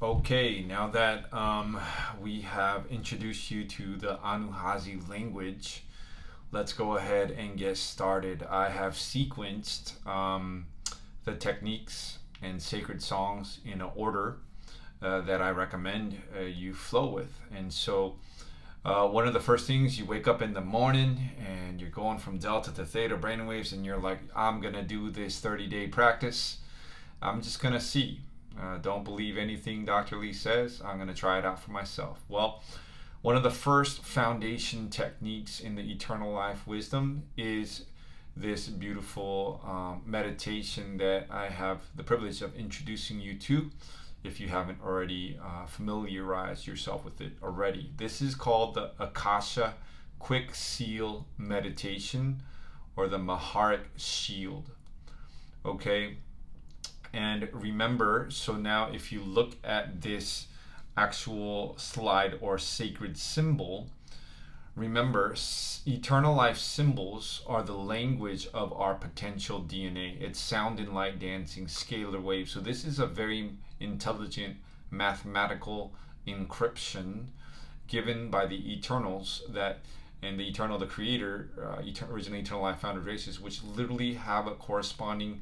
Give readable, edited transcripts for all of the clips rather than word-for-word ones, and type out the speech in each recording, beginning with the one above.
Okay, now that we have introduced you to the Anuhazi language, let's go ahead and get started. I have sequenced the techniques and sacred songs in an order that I recommend you flow with. And so, one of the first things, you wake up in the morning and you're going from delta to theta brainwaves, and you're like, I'm gonna do this 30-day practice. I'm just gonna see. Don't believe anything Dr. Lee says. I'm going to try it out for myself. Well, one of the first foundation techniques in the eternal life wisdom is this beautiful meditation that I have the privilege of introducing you to if you haven't already familiarized yourself with it already. This is called the ECKASHA Quick Seal Meditation, or the Maharic Shield. Okay, and remember, so now if you look at this actual slide or sacred symbol, remember, eternal life symbols are the language of our potential DNA. It's sounding like dancing scalar waves. So this is a very intelligent mathematical encryption given by the Eternals, that and the Eternal, the Creator, originally Eternal Life founded races, which literally have a corresponding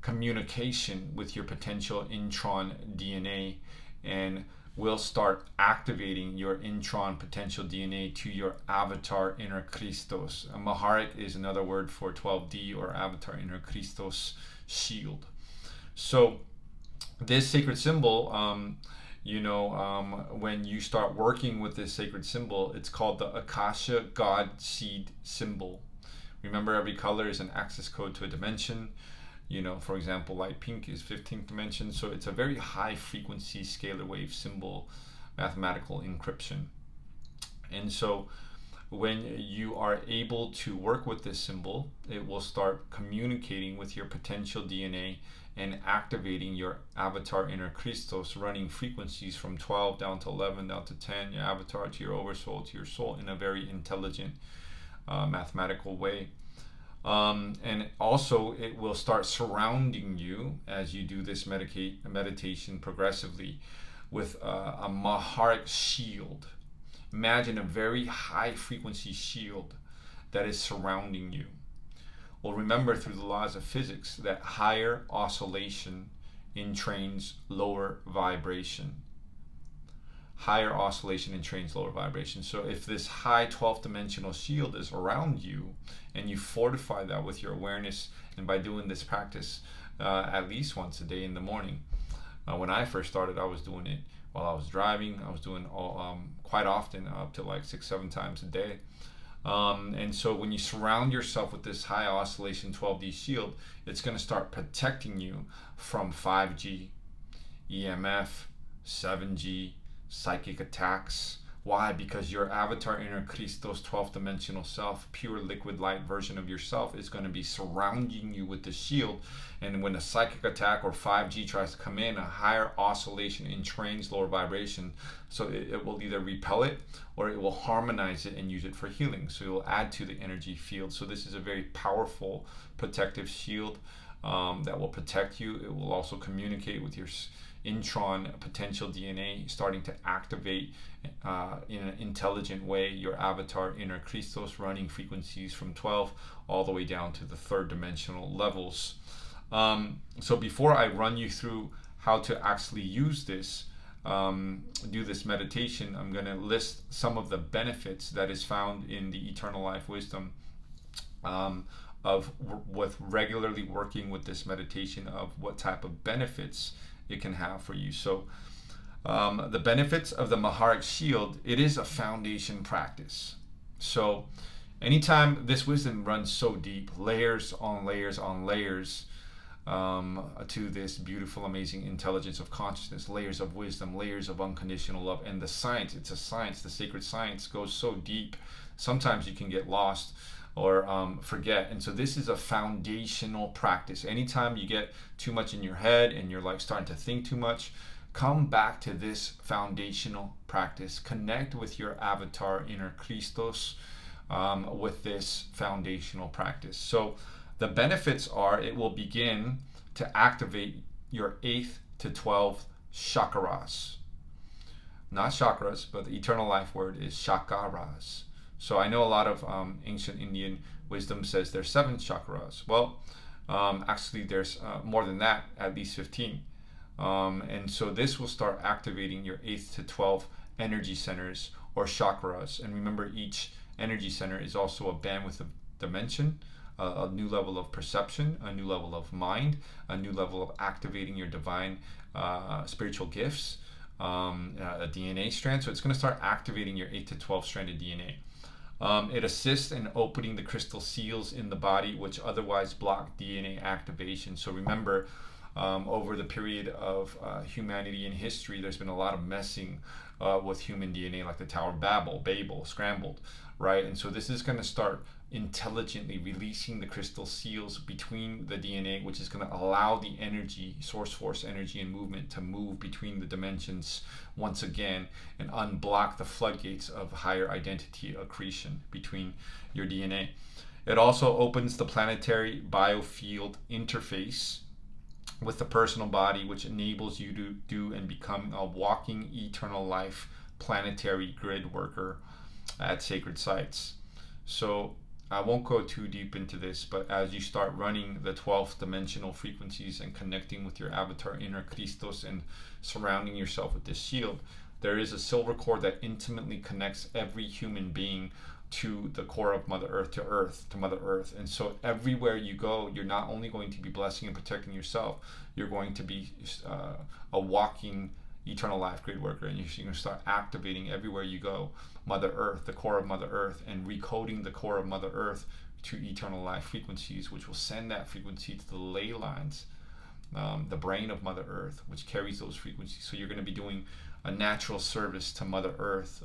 communication with your potential intron DNA, and will start activating your intron potential DNA to your avatar inner Christos. A Maharic is another word for 12D, or avatar inner Christos shield. So this sacred symbol, when you start working with this sacred symbol, it's called the Akasha God Seed symbol. Remember, every color is an access code to a dimension. For example, light pink is 15th dimension. So it's a very high frequency scalar wave symbol, mathematical encryption. And so when you are able to work with this symbol, it will start communicating with your potential DNA and activating your avatar inner Christos, running frequencies from 12 down to 11 down to 10, your avatar to your oversoul to your soul, in a very intelligent mathematical way. And also, it will start surrounding you as you do this meditation progressively with a Maharic shield. Imagine a very high frequency shield that is surrounding you. Well, remember, through the laws of physics, that higher oscillation entrains lower vibration. Higher oscillation entrains lower vibration. So if this high 12th dimensional shield is around you, and you fortify that with your awareness, and by doing this practice at least once a day in the morning. When I first started, I was doing it while I was driving. I was doing quite often, up to like 6-7 times a day. And so when you surround yourself with this high oscillation 12D shield, it's going to start protecting you from 5G, EMF, 7G, psychic attacks. Why? Because your avatar inner Christos 12th dimensional self, pure liquid light version of yourself, is going to be surrounding you with the shield. And when a psychic attack or 5G tries to come in, a higher oscillation entrains lower vibration. So it will either repel it, or it will harmonize it and use it for healing. So it will add to the energy field. So this is a very powerful protective shield that will protect you. It will also communicate with your intron potential DNA, starting to activate in an intelligent way your avatar inner Christos, running frequencies from 12 all the way down to the third dimensional levels. So before I run you through how to actually use this, do this meditation, I'm going to list some of the benefits that is found in the eternal life wisdom with regularly working with this meditation, of what type of benefits it can have for you. So the benefits of the Maharic shield, it is a foundation practice. So anytime this wisdom runs so deep, layers on layers on layers, to this beautiful, amazing intelligence of consciousness, layers of wisdom, layers of unconditional love, and the science, it's a science, the sacred science goes so deep, sometimes you can get lost or forget. And so this is a foundational practice. Anytime you get too much in your head and you're like starting to think too much, come back to this foundational practice. Connect with your avatar inner Christos with this foundational practice. So the benefits are, it will begin to activate your 8th to 12th chakras. Not chakras, but the eternal life word is chakras. So I know a lot of ancient Indian wisdom says there's 7 chakras. Well, actually there's more than that, at least 15. And so this will start activating your 8th to 12th energy centers or chakras. And remember, each energy center is also a bandwidth of dimension, a new level of perception, a new level of mind, a new level of activating your divine spiritual gifts, a DNA strand. So it's going to start activating your 8 to 12 stranded DNA. It assists in opening the crystal seals in the body, which otherwise block DNA activation. So remember, over the period of humanity in history, there's been a lot of messing with human DNA, like the Tower of Babel, scrambled, right? And so this is going to start intelligently releasing the crystal seals between the DNA, which is going to allow the energy, source force energy and movement to move between the dimensions once again and unblock the floodgates of higher identity accretion between your DNA. It also opens the planetary biofield interface with the personal body, which enables you to do and become a walking eternal life planetary grid worker at sacred sites. So I won't go too deep into this, but as you start running the 12th dimensional frequencies and connecting with your avatar inner Christos and surrounding yourself with this shield, there is a silver cord that intimately connects every human being to the core of Mother Earth, to Mother Earth. And so everywhere you go, you're not only going to be blessing and protecting yourself, you're going to be a walking eternal life grid worker, and you're going to start activating everywhere you go Mother Earth, the core of Mother Earth, and recoding the core of Mother Earth to eternal life frequencies, which will send that frequency to the ley lines, the brain of Mother Earth, which carries those frequencies. So you're going to be doing a natural service to Mother Earth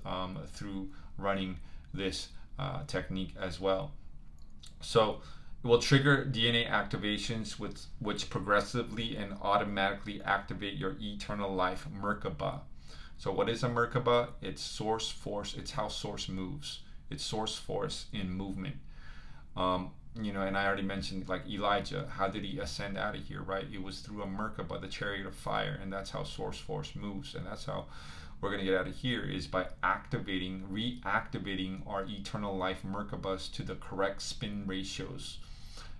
through running this technique as well. So it will trigger DNA activations which progressively and automatically activate your eternal life Merkaba. So what is a Merkaba? It's source force. It's how source moves. It's source force in movement. And I already mentioned, like Elijah, how did he ascend out of here, right? It was through a Merkaba, the chariot of fire, and that's how source force moves. And that's how we're going to get out of here, is by reactivating our eternal life Merkabas to the correct spin ratios.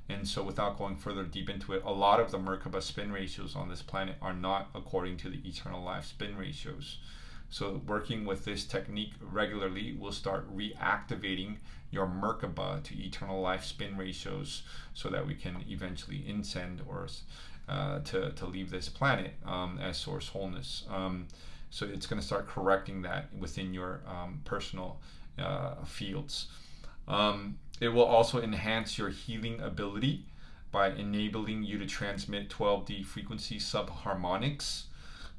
And so without going further deep into it, a lot of the Merkaba spin ratios on this planet are not according to the eternal life spin ratios. So working with this technique regularly will start reactivating your Merkaba to eternal life spin ratios so that we can eventually ascend or to leave this planet as source wholeness. So it's going to start correcting that within your personal fields. It will also enhance your healing ability by enabling you to transmit 12D frequency subharmonics,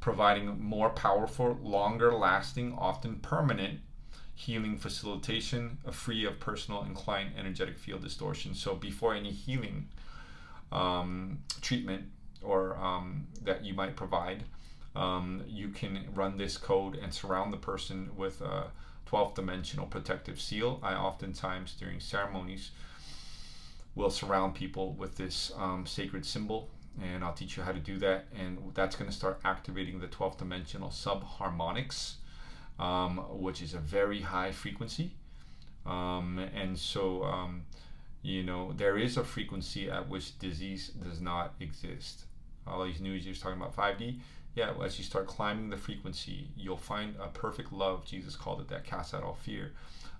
providing more powerful, longer lasting, often permanent healing facilitation, free of personal and client energetic field distortion. So before any healing treatment or that you might provide, you can run this code and surround the person with a 12th dimensional protective seal. I oftentimes during ceremonies will surround people with this sacred symbol, and I'll teach you how to do that, and that's going to start activating the 12th dimensional subharmonics, which is a very high frequency, and so there is a frequency at which disease does not exist. All these new users talking about 5D. Yeah, as you start climbing the frequency, you'll find a perfect love, Jesus called it, that casts out all fear,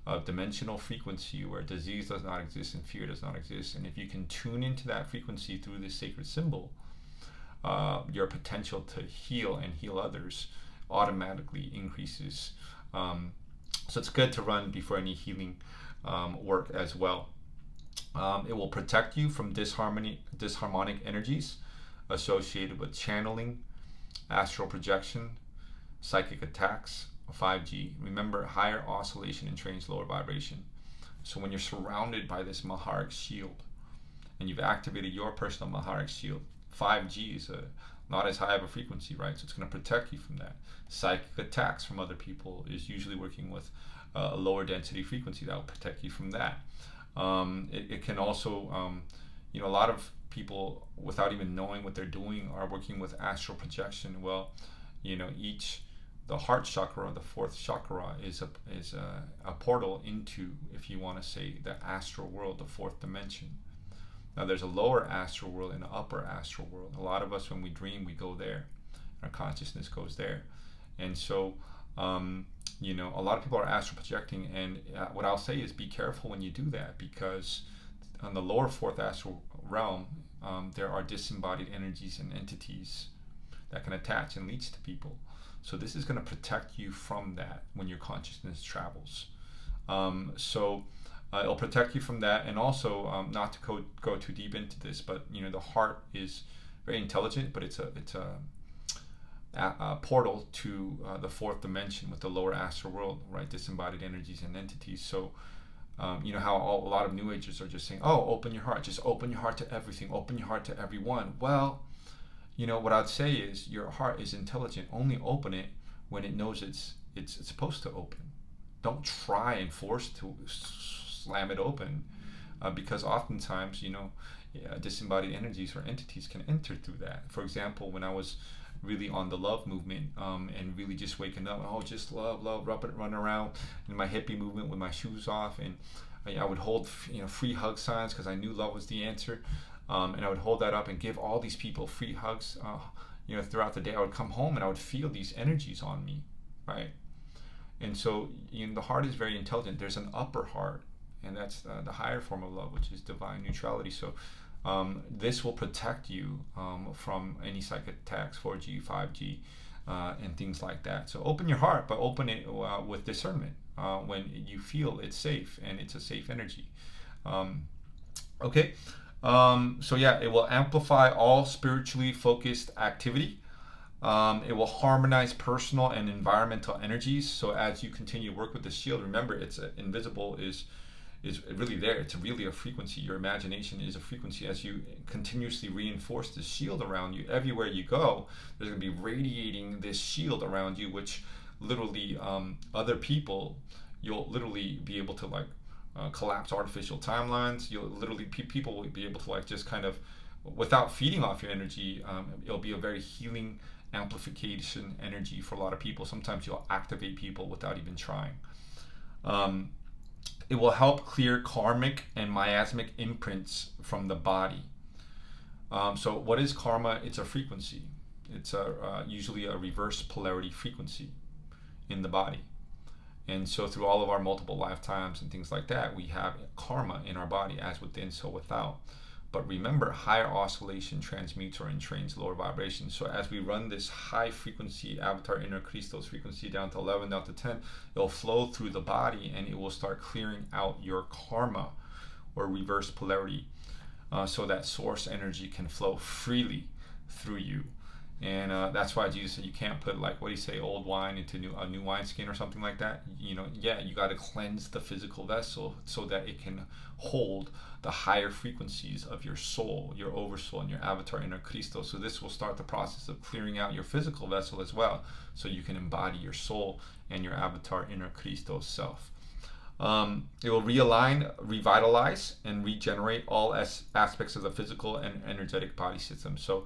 of dimensional frequency where disease does not exist and fear does not exist. And if you can tune into that frequency through this sacred symbol, your potential to heal and heal others automatically increases. So it's good to run before any healing work as well. It will protect you from disharmonic energies associated with channeling, astral projection, psychic attacks, 5G. Remember, higher oscillation entrains lower vibration. So when you're surrounded by this Maharic shield and you've activated your personal Maharic shield, 5G is not as high of a frequency, right? So it's going to protect you from that. Psychic attacks from other people is usually working with a lower density frequency that will protect you from that. It can also, a lot of people, without even knowing what they're doing, are working with astral projection. Well, the heart chakra, the fourth chakra, is a portal into, if you want to say, the astral world, the fourth dimension. Now, there's a lower astral world and an upper astral world. A lot of us, when we dream, we go there. Our consciousness goes there. And so, a lot of people are astral projecting. And what I'll say is be careful when you do that, because on the lower fourth astral realm, there are disembodied energies and entities that can attach and leech to people. So this is going to protect you from that when your consciousness travels. It'll protect you from that, and also not to go too deep into this, but the heart is very intelligent, but it's a portal to the fourth dimension with the lower astral world, right? Disembodied energies and entities. So how a lot of New Agers are just saying, oh, open your heart, just open your heart to everything, open your heart to everyone. Well, what I'd say is your heart is intelligent. Only open it when it knows it's supposed to open. Don't try and force to slam it open, because oftentimes disembodied energies or entities can enter through that. For example, when I was really on the love movement, and really just waking up, just love, run around in my hippie movement with my shoes off, and I would hold free hug signs because I knew love was the answer, and I would hold that up and give all these people free hugs throughout the day. I would come home and I would feel these energies on me, right? And so the heart is very intelligent. There's an upper heart, and that's the higher form of love, which is divine neutrality. So this will protect you from any psychic attacks, 4G, 5G, and things like that. So open your heart, but open it with discernment when you feel it's safe and it's a safe energy. Okay. It will amplify all spiritually focused activity. It will harmonize personal and environmental energies. So as you continue to work with the shield, remember, it's invisible is really there. It's really a frequency. Your imagination is a frequency. As you continuously reinforce the shield around you, everywhere you go, there's going to be radiating this shield around you, which literally other people, you'll literally be able to collapse artificial timelines. You'll literally, people will be able to just kind of, without feeding off your energy, it'll be a very healing amplification energy for a lot of people. Sometimes you'll activate people without even trying. It will help clear karmic and miasmic imprints from the body. So what is karma? It's a frequency. It's usually a reverse polarity frequency in the body. And so through all of our multiple lifetimes and things like that, we have karma in our body, as within, so without. But remember, higher oscillation transmutes or entrains lower vibration. So as we run this high frequency avatar inner Christos frequency down to 11, down to 10, it'll flow through the body and it will start clearing out your karma or reverse polarity, so that source energy can flow freely through you. And that's why Jesus said you can't put, what do you say, old wine into a new wineskin or something like that. You got to cleanse the physical vessel so that it can hold the higher frequencies of your soul, your oversoul, and your avatar inner Christos. So this will start the process of clearing out your physical vessel as well, so you can embody your soul and your avatar inner Christos self. It will realign, revitalize, and regenerate all aspects of the physical and energetic body system. So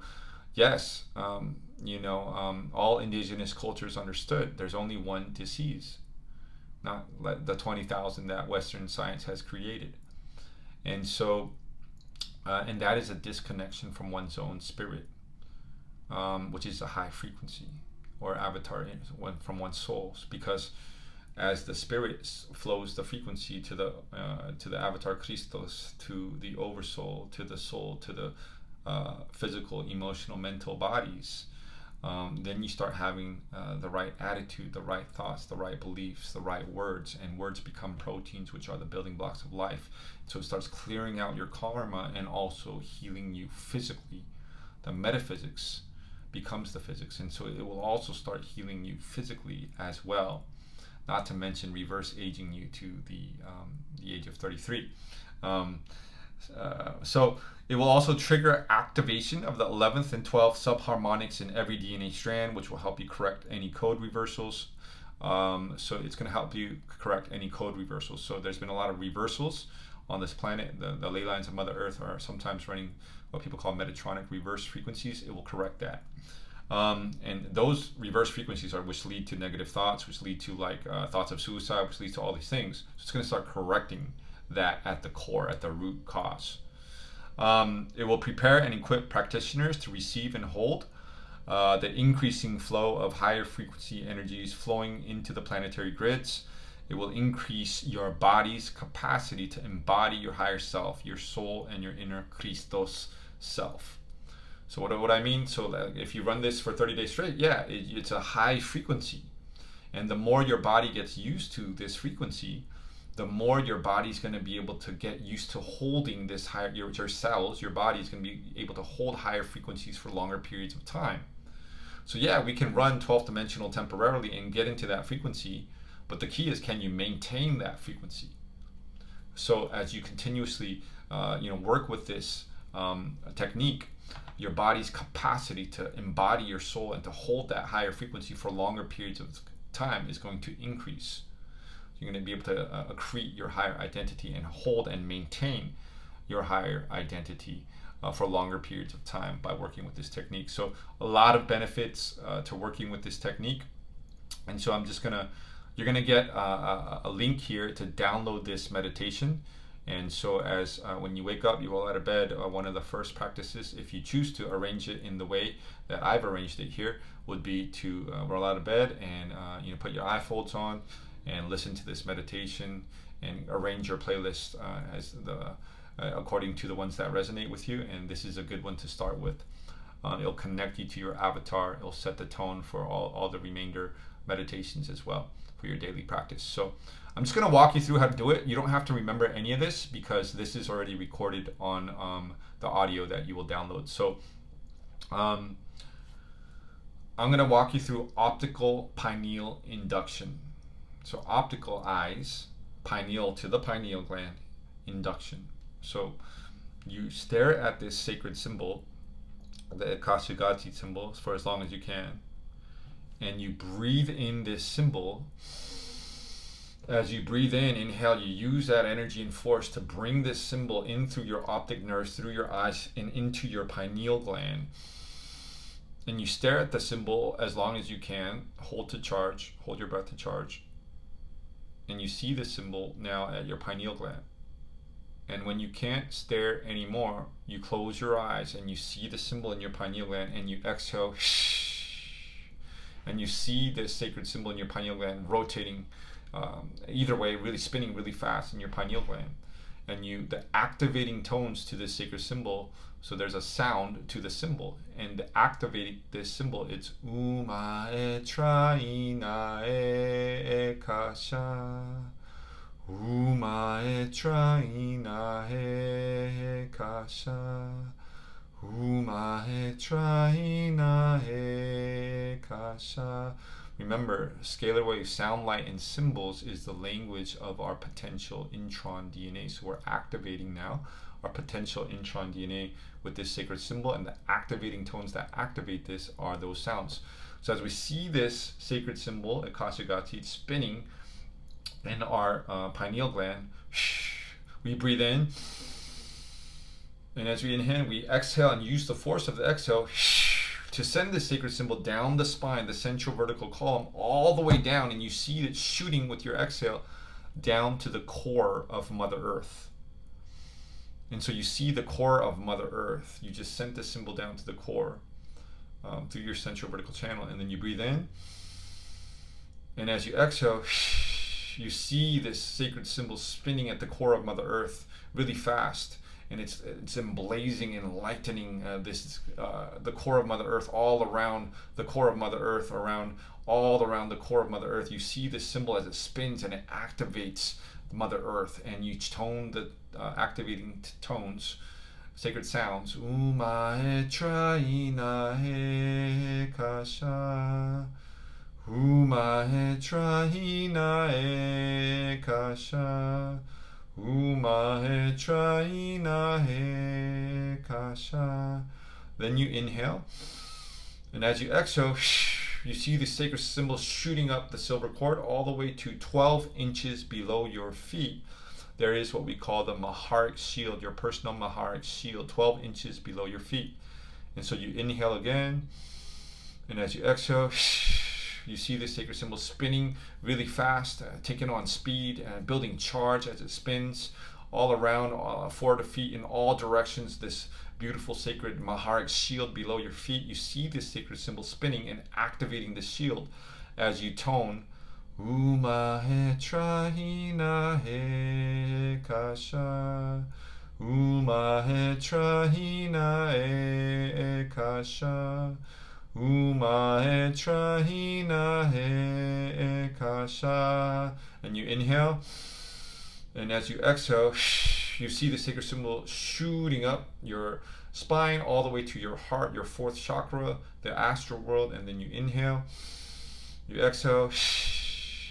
yes, all indigenous cultures understood there's only one disease, not the 20,000 that Western science has created. And so, and that is a disconnection from one's own spirit, which is a high frequency, or avatar from one's souls, because as the spirit flows the frequency to the avatar Christos, to the oversoul, to the soul, to the physical, emotional, mental bodies, then you start having the right attitude, the right thoughts, the right beliefs, the right words, and words become proteins, which are the building blocks of life. So it starts clearing out your karma and also healing you physically. The metaphysics becomes the physics, and so it will also start healing you physically as well, not to mention reverse aging you to the age of 33. So it will also trigger activation of the 11th and 12th subharmonics in every DNA strand, which will help you correct any code reversals. So it's going to help you correct any code reversals. So there's been a lot of reversals on this planet. The ley lines of Mother Earth are sometimes running what people call Metatronic reverse frequencies. It will correct that. And those reverse frequencies are which lead to negative thoughts, which lead to like thoughts of suicide, which leads to all these things. So it's going to start correcting that at the core, at the root cause. It will prepare and equip practitioners to receive and hold the increasing flow of higher frequency energies flowing into the planetary grids. It will increase your body's capacity to embody your higher self, your soul, and your inner Christos self. So what I mean, so that if you run this for 30 days straight, yeah, it's a high frequency. And the more your body gets used to this frequency, the more your body's going to be able to get used to holding this higher, your cells, your body is going to be able to hold higher frequencies for longer periods of time. So yeah, we can run 12th dimensional temporarily and get into that frequency, but the key is, can you maintain that frequency? So as you continuously work with this technique, your body's capacity to embody your soul and to hold that higher frequency for longer periods of time is going to increase. You're going to be able to accrete your higher identity and hold and maintain your higher identity for longer periods of time by working with this technique. So a lot of benefits to working with this technique. And so you're gonna get a link here to download this meditation. And so as when you wake up, you roll out of bed, one of the first practices, if you choose to arrange it in the way that I've arranged it here, would be to roll out of bed and put your eye folds on and listen to this meditation and arrange your playlist according to the ones that resonate with you. And this is a good one to start with. It'll connect you to your avatar. It'll set the tone for all the remainder meditations as well for your daily practice. So I'm just going to walk you through how to do it. You don't have to remember any of this because this is already recorded on the audio that you will download. So I'm going to walk you through optical pineal induction. So optical eyes, pineal to the pineal gland, induction. So you stare at this sacred symbol, the ECKASHA symbol, for as long as you can, and you breathe in this symbol. As you breathe in, inhale, you use that energy and force to bring this symbol in through your optic nerves, through your eyes, and into your pineal gland. And you stare at the symbol as long as you can, hold your breath to charge. And you see the symbol now at your pineal gland. And when you can't stare anymore, you close your eyes and you see the symbol in your pineal gland and you exhale, and you see this sacred symbol in your pineal gland rotating either way, really spinning really fast in your pineal gland. And the activating tones to this sacred symbol, so there's a sound to the symbol, and to activate this symbol, it's Uma e traina e ECKASHA. Uma e traina e ECKASHA. Uma e traina e ECKASHA. Remember, scalar wave, sound, light, and symbols is the language of our potential intron DNA. So we're activating now our potential intron DNA with this sacred symbol, and the activating tones that activate this are those sounds. So as we see this sacred symbol, ECKASHA spinning in our pineal gland, we breathe in, and as we inhale, we exhale and use the force of the exhale to send the sacred symbol down the spine, the central vertical column, all the way down, and you see it shooting with your exhale down to the core of Mother Earth. And so you see the core of Mother Earth. You just sent the symbol down to the core through your central vertical channel, and then you breathe in. And as you exhale, you see this sacred symbol spinning at the core of Mother Earth really fast. And it's emblazing and lightening the core of Mother Earth, all around the core of Mother Earth, all around the core of Mother Earth. You see this symbol as it spins and it activates Mother Earth, and you tone the activating tones, sacred sounds. Uma e traina e ECKASHA. Uma e traina e ECKASHA. Uma e traina e ECKASHA. Then you inhale, and as you exhale, you see the sacred symbol shooting up the silver cord all the way to 12 inches below your feet. There is what we call the Maharic shield, your personal Maharic shield, 12 inches below your feet. And so you inhale again, And as you exhale, you see this sacred symbol spinning really fast, taking on speed and building charge as it spins all around, 4 feet in all directions. This beautiful sacred Maharic shield below your feet. You see this sacred symbol spinning and activating the shield as you tone Uma he trahina he kasha. Uma he trahina he kasha. Uma he trahina he kasha. And you inhale, and as you exhale, you see the sacred symbol shooting up your spine all the way to your heart, your 4th chakra, the astral world. And then you inhale, you exhale,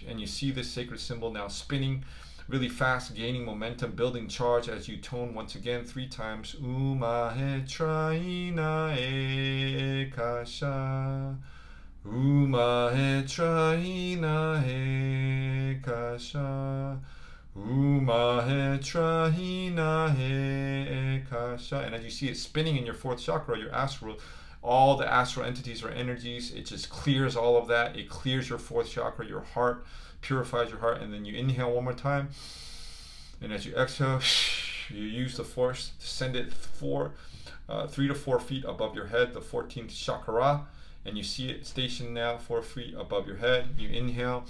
and you see this sacred symbol now spinning really fast, gaining momentum, building charge as you tone once again 3 times. Uma he trahina e kasha. Uma he trahina e kasha. Uma he trahina he kasha. And as you see it spinning in your 4th chakra, your astral, all the astral entities or energies, it just clears all of that. It clears your 4th chakra, your heart, purifies your heart. And then you inhale one more time, and as you exhale, you use the force to send it 3 to 4 feet above your head, the 14th chakra, and you see it stationed now 4 feet above your head. You inhale,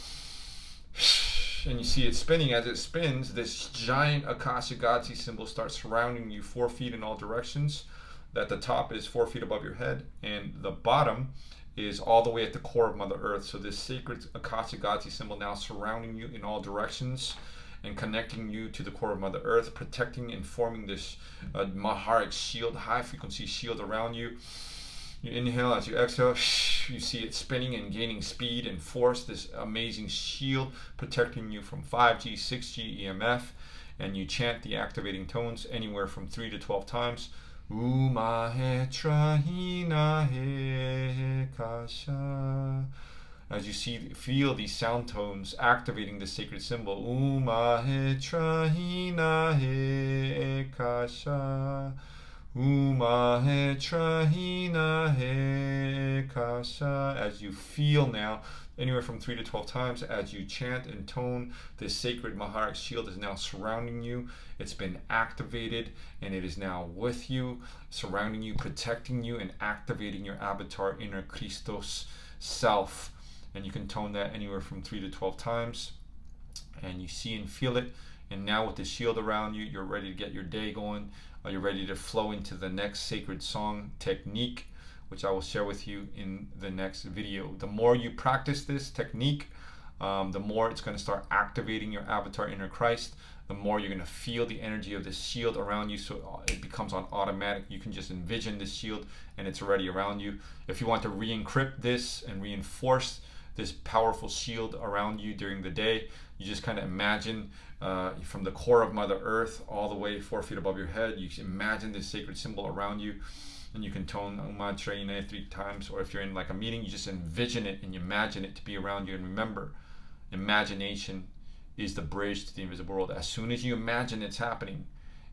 and you see it spinning. As it spins, this giant Akasha Gati symbol starts surrounding you 4 feet in all directions. That the top is 4 feet above your head, and the bottom is all the way at the core of Mother Earth. So this sacred Akasha Gati symbol now surrounding you in all directions and connecting you to the core of Mother Earth, protecting and forming this Maharic shield, high frequency shield around you. You inhale, as you exhale, you see it spinning and gaining speed and force, this amazing shield protecting you from 5G, 6G, EMF, and you chant the activating tones anywhere from 3 to 12 times. Uma he trahina he kasha. As you feel these sound tones activating the sacred symbol. Uma he trahina he kasha. Uma he trahina he kasha. As you feel now, anywhere from 3 to 12 times, as you chant and tone, this sacred Maharic shield is now surrounding you. It's been activated, and it is now with you, surrounding you, protecting you, and activating your avatar inner Christos self. And you can tone that anywhere from 3 to 12 times, and you see and feel it. And now with the shield around you, you're ready to get your day going. You're ready to flow into the next sacred song technique, which I will share with you in the next video. The more you practice this technique, the more it's going to start activating your avatar inner Christ. The more you're going to feel the energy of this shield around you, so it becomes on automatic. You can just envision this shield and it's already around you. If you want to re-encrypt this and reinforce this powerful shield around you during the day, you just kind of imagine from the core of Mother Earth all the way 4 feet above your head, you imagine this sacred symbol around you. And you can tone Uma Trahina 3 times, or if you're in like a meeting, you just envision it and you imagine it to be around you. And remember, imagination is the bridge to the invisible world. As soon as you imagine it's happening,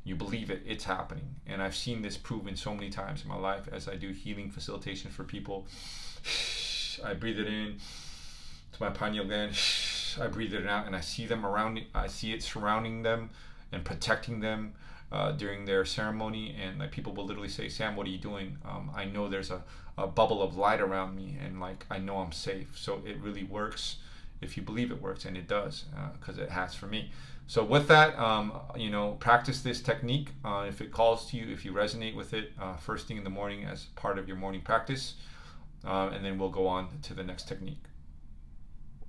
you believe it, it's happening. And I've seen this proven so many times in my life as I do healing facilitation for people. I breathe it in to my pineal gland. I breathe it out, and I see them around me. I see it surrounding them and protecting them during their ceremony. And like people will literally say, Sam, what are you doing? I know there's a bubble of light around me, and like I know I'm safe. So it really works if you believe it works, and it does, because it has for me. So with that, practice this technique if it calls to you, if you resonate with it first thing in the morning as part of your morning practice, and then we'll go on to the next technique.